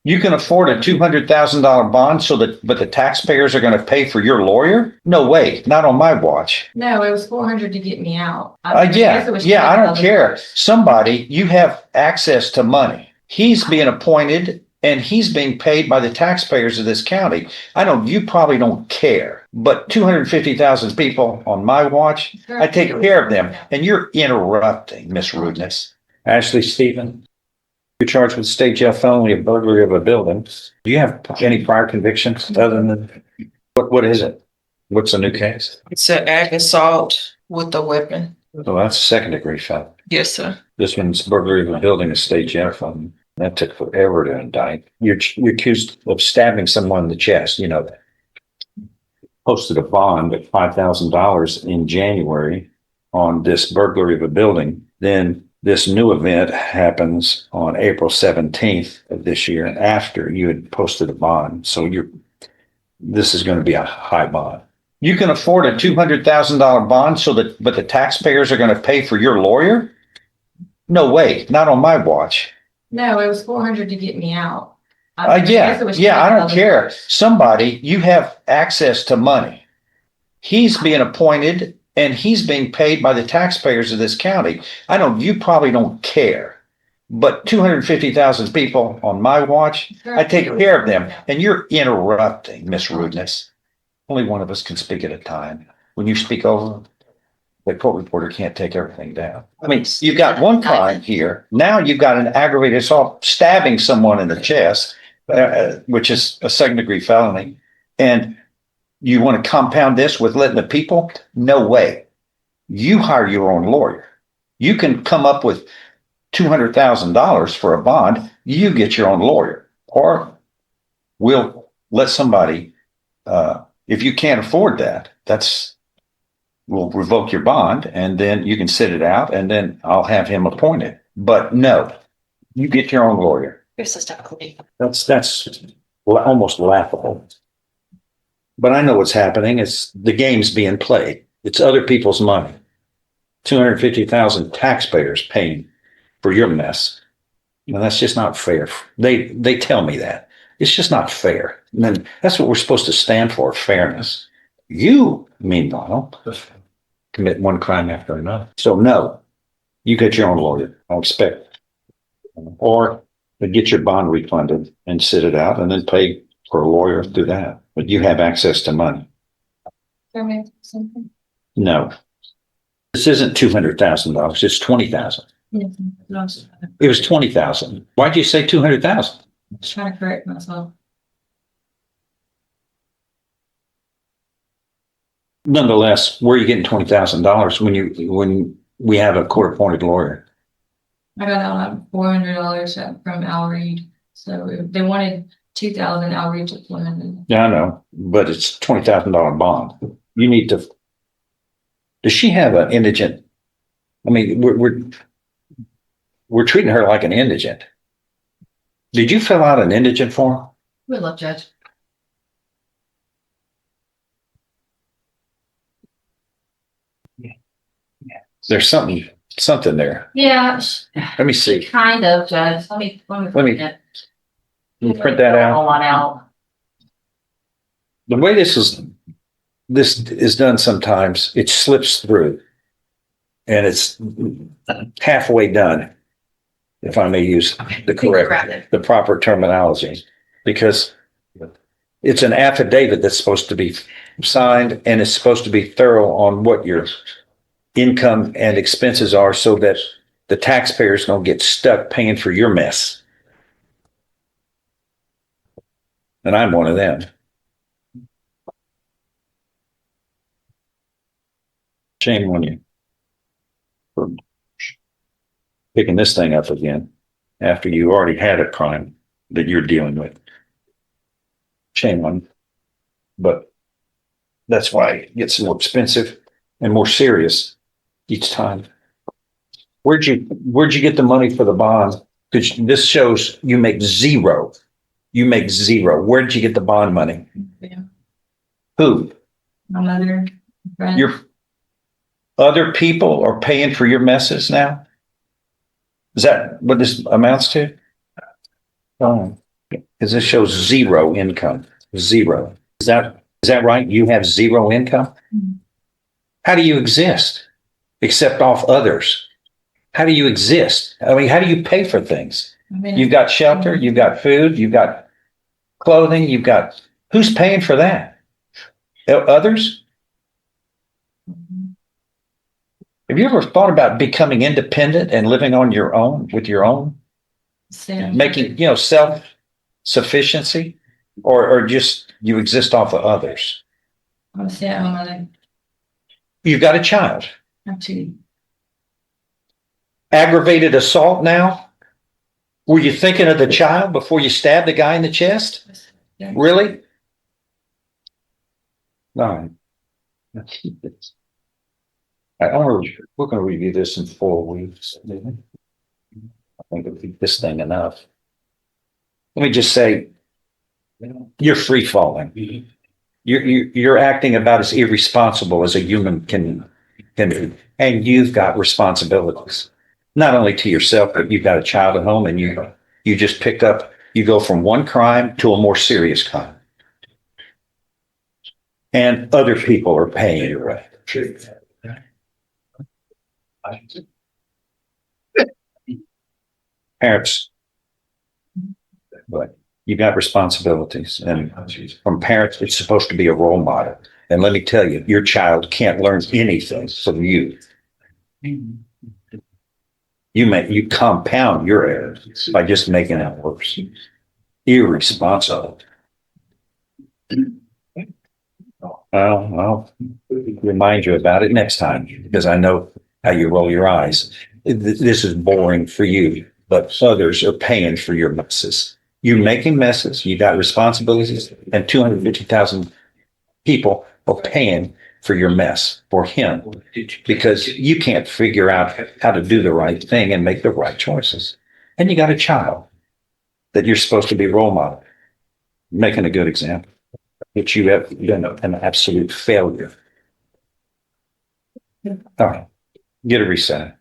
You can afford a $200,000 bond but the taxpayers are going to pay for your lawyer? No way, not on my watch. No, it was 400 to get me out. Yeah, I don't care. Somebody, you have access to money. He's being appointed and he's being paid by the taxpayers of this county. You probably don't care, but 250,000 people on my watch, I take care of them. And you're interrupting, Miss Rudeness. Ashley Stephen, you're charged with state jail felony of burglary of a building. Do you have any prior convictions other than, what is it? What's the new case? It's an ag assault with a weapon. Oh, that's a second degree felony. Yes, sir. This one's burglary of a building, a state jail felony. That took forever to indict. You're accused of stabbing someone in the chest. You know that. Posted a bond at $5,000 in January on this burglary of a building. Then this new event happens on April 17th of this year after you had posted a bond. So this is going to be a high bond. You can afford a $200,000 bond but the taxpayers are going to pay for your lawyer? No way, not on my watch. No, it was 400 to get me out. I don't care. Somebody, you have access to money. He's being appointed and he's being paid by the taxpayers of this county. You probably don't care, but 250,000 people on my watch, I take care of them. And you're interrupting, Miss Rudeness. Only one of us can speak at a time. When you speak over, the court reporter can't take everything down. I mean, you've got one crime here. Now you've got an aggravated assault, stabbing someone in the chest, which is a second degree felony. And you want to compound this with letting the people? No way. You hire your own lawyer. You can come up with $200,000 for a bond. You get your own lawyer, or we'll let somebody, if you can't afford that, we'll revoke your bond and then you can sit it out and then I'll have him appointed. But no, you get your own lawyer. That's almost laughable. But I know what's happening. It's the game's being played. It's other people's money. 250,000 taxpayers paying for your mess. And that's just not fair. They tell me that. It's just not fair. And then that's what we're supposed to stand for, fairness. You, meanwhile, commit one crime after another. So no, you get your own lawyer. I'll expect. Or get your bond refunded and sit it out and then pay for a lawyer through that. But you have access to money. No. This isn't $200,000. It's $20,000. It was $20,000. Why'd you say $200,000? I was trying to correct myself. Nonetheless, where are you getting $20,000 when we have a court-appointed lawyer? I got out at $400 from Al Reed. So they wanted $2,000. Al Reed took $100. Yeah, I know, but it's $20,000 bond. You need to. Does she have an indigent? I mean, we're treating her like an indigent. Did you fill out an indigent form? We love Judge. There's something there. Yeah. Let me see. Kind of, Judge. Let me Can you print that out? The way this is done sometimes, it slips through and it's halfway done, if I may use the proper terminology, because it's an affidavit that's supposed to be signed and it's supposed to be thorough on what your income and expenses are so that the taxpayers don't get stuck paying for your mess. And I'm one of them. Shame on you for picking this thing up again after you already had a crime that you're dealing with. Shame on you. But that's why it gets more expensive and more serious each time. Where'd you get the money for the bond? Because this shows you make zero. You make zero. Where did you get the bond money? Yeah. Who? My mother, friend. Your other people are paying for your messes now? Is that what this amounts to? Oh. Because this shows zero income, zero. Is that right? You have zero income? Mhm. How do you exist except off others? How do you exist? I mean, how do you pay for things? I mean, You've got shelter, you've got food, you've got clothing, who's paying for that? Others? Have you ever thought about becoming independent and living on your own with your own, making, self-sufficiency, or just you exist off of others? I'm stay at home. I You've got a child. have to. Aggravated assault now? Were you thinking of the child before you stabbed the guy in the chest? Really? No. We're going to review this in 4 weeks. I think it'll be this thing enough. Let me just say, you're free falling. You're acting about as irresponsible as a human can be, and you've got responsibilities, not only to yourself, but you've got a child at home, and you just pick up. You go from one crime to a more serious crime, and other people are paying you. Right? Parents, but you've got responsibilities, and from parents, it's supposed to be a role model. And let me tell you, your child can't learn anything from you. You compound your errors by just making it worse. Irresponsible. I'll remind you about it next time, because I know how you roll your eyes. This is boring for you, but others are paying for your messes. You're making messes, you got responsibilities, and 250,000 people are paying for your mess for him, because you can't figure out how to do the right thing and make the right choices. And you got a child that you're supposed to be role model, making a good example, but you have been an absolute failure. All right, get a reset.